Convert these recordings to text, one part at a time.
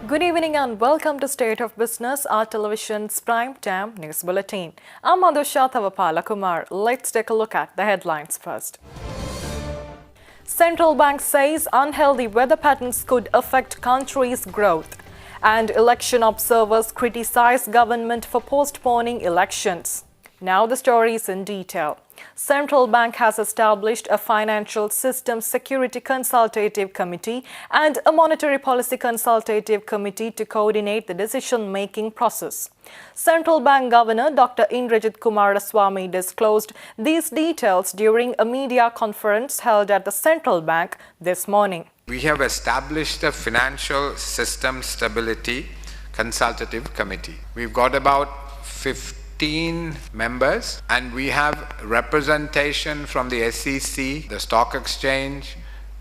Good evening and welcome to State of Business, our television's prime time news bulletin. I'm Madhusha Thavapala Kumar. Let's take a look at the headlines first. Central Bank says unhealthy weather patterns could affect country's growth. And election observers criticize government for postponing elections. Now the stories in detail. Central Bank has established a Financial Systems Security Consultative Committee and a Monetary Policy Consultative Committee to coordinate the decision-making process. Central Bank Governor Dr. Indrajit Kumaraswamy disclosed these details during a media conference held at the Central Bank this morning. We have established a Financial System Stability Consultative Committee. We've got about 15 members, and we have representation from the SEC, the Stock Exchange,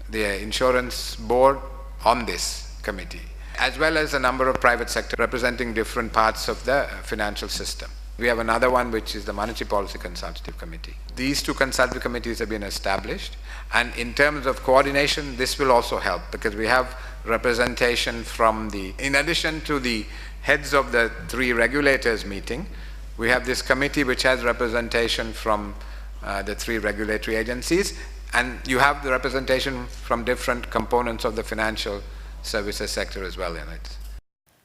the Insurance Board on this committee, as well as a number of private sector representing different parts of the financial system. We have another one which is the Monetary Policy Consultative Committee. These two consultative committees have been established, and in terms of coordination, this will also help because we have representation from in addition to the heads of the three regulators meeting, we have this committee which has representation from the three regulatory agencies, and you have the representation from different components of the financial services sector as well in it.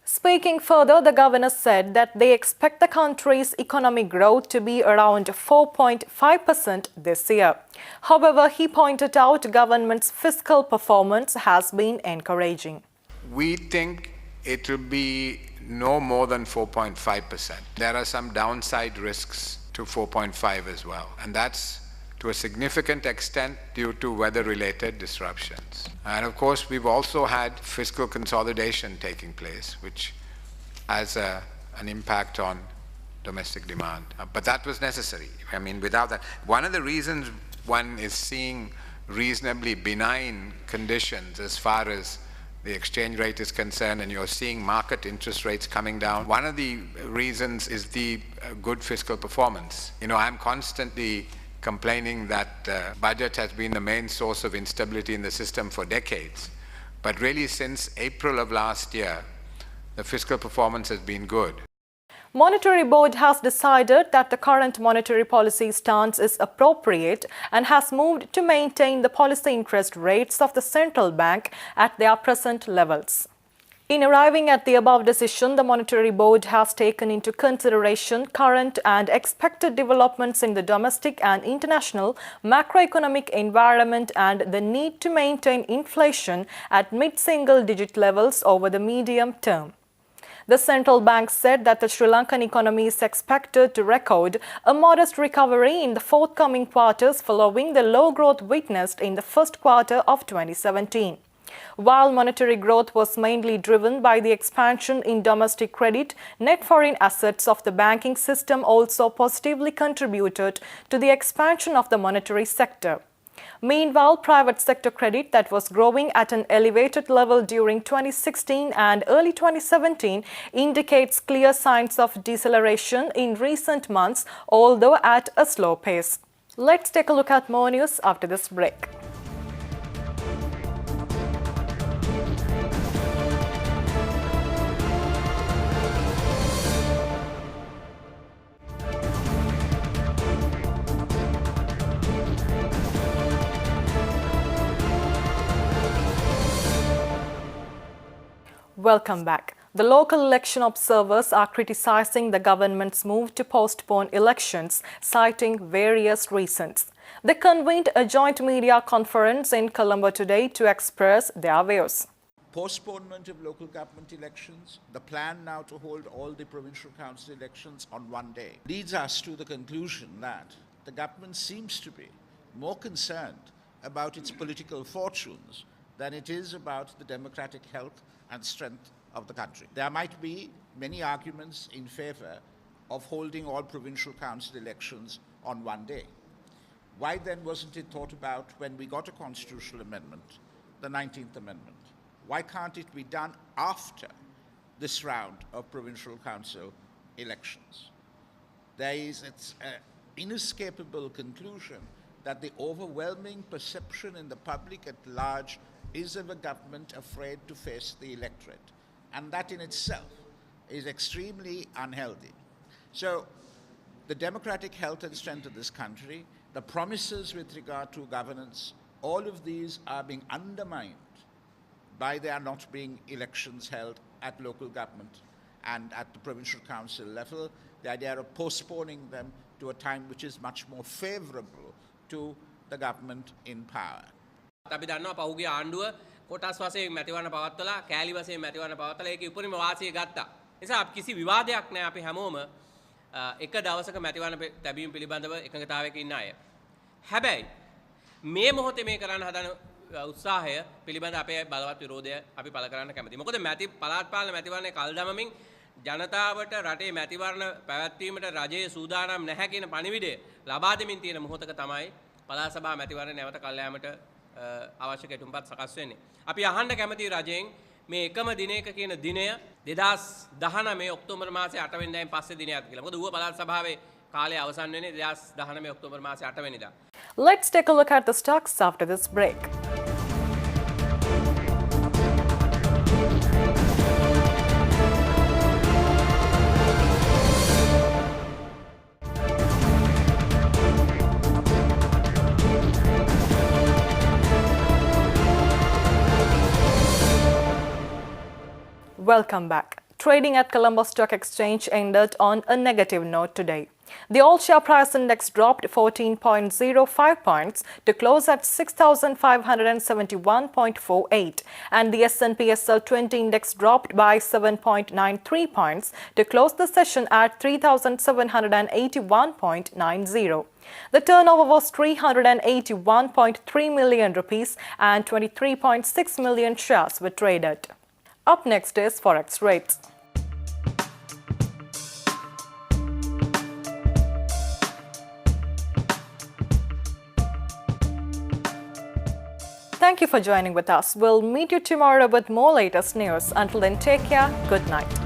Speaking further, the governor said that they expect the country's economic growth to be around 4.5% this year. However, he pointed out government's fiscal performance has been encouraging. We think it will be no more than 4.5%. There are some downside risks to 4.5 as well, and that's to a significant extent due to weather-related disruptions. And of course, we've also had fiscal consolidation taking place, which has an impact on domestic demand. But that was necessary. I mean, without that, one of the reasons one is seeing reasonably benign conditions as far as the exchange rate is concerned, and you're seeing market interest rates coming down. One of the reasons is the good fiscal performance. You know, I'm constantly complaining that budget has been the main source of instability in the system for decades. But really, since April of last year, the fiscal performance has been good. Monetary Board has decided that the current monetary policy stance is appropriate and has moved to maintain the policy interest rates of the central bank at their present levels. In arriving at the above decision, the Monetary Board has taken into consideration current and expected developments in the domestic and international macroeconomic environment and the need to maintain inflation at mid-single-digit levels over the medium term. The central bank said that the Sri Lankan economy is expected to record a modest recovery in the forthcoming quarters following the low growth witnessed in the first quarter of 2017. While monetary growth was mainly driven by the expansion in domestic credit, net foreign assets of the banking system also positively contributed to the expansion of the monetary sector. Meanwhile, private sector credit that was growing at an elevated level during 2016 and early 2017 indicates clear signs of deceleration in recent months, although at a slow pace. Let's take a look at more news after this break. Welcome back. The local election observers are criticizing the government's move to postpone elections, citing various reasons. They convened a joint media conference in Colombo today to express their views. Postponement of local government elections, the plan now to hold all the provincial council elections on one day, leads us to the conclusion that the government seems to be more concerned about its political fortunes than it is about the democratic health and strength of the country. There might be many arguments in favor of holding all provincial council elections on one day. Why then wasn't it thought about when we got a constitutional amendment, the 19th Amendment? Why can't it be done after this round of provincial council elections? There is an inescapable conclusion that the overwhelming perception in the public at large is of a government afraid to face the electorate. And that in itself is extremely unhealthy. So the democratic health and strength of this country, the promises with regard to governance, all of these are being undermined by there not being elections held at local government and at the provincial council level, the idea of postponing them to a time which is much more favorable to the government in power. අපි දන්නවා පහුගිය ආණ්ඩුව කොටස් වශයෙන් මැතිවරණ පවත්වලා කෑලි වශයෙන් මැතිවරණ පවත්වලා ඒකේ උපරිම වාසිය ගත්තා. නිසා කිසි විවාදයක් නැහැ අපි හැමෝම එක දවසක මැතිවරණ තැබීම පිළිබඳව එකඟතාවයක ඉන්න අය. හැබැයි මේ මොහොතේ මේ කරන්න හදන උත්සාහය පිළිබඳ අපේ බලවත් විරෝධය අපි පළ කරන්න කැමතියි. මොකද පළාත් පාලන මැතිවරණේ කල් දමමින් ජනතාවට රටේ මැතිවරණ පැවැත්වීමට රජයේ සූදානම් නැහැ කියන පණිවිඩය ලබා දෙමින් තියෙන මොහොතක තමයි පළාත් සභා මැතිවරණ නැවත කල් යාමට අවශ්‍ය කෙටුම්පත් සකස් වෙන්නේ. අපි අහන්න කැමතියි රජයෙන් මේ එකම දිනයක කියන දිනය 2019 ඔක්තෝබර් මාසේ 8 වෙනිදායින් පස්සේ දිනයක් කියලා. මොකද ඌව පළාත් සභාවේ කාලය අවසන් වෙන්නේ 2019 ඔක්තෝබර් මාසේ 8 වෙනිදා. Let's take a look at the stocks after this break. Welcome back. Trading at Colombo Stock Exchange ended on a negative note today. The all-share price index dropped 14.05 points to close at 6,571.48, and the S&P SL 20 index dropped by 7.93 points to close the session at 3,781.90. The turnover was 381.3 million rupees and 23.6 million shares were traded. Up next is Forex rates. Thank you for joining with us. We'll meet you tomorrow with more latest news. Until then, take care. Good night.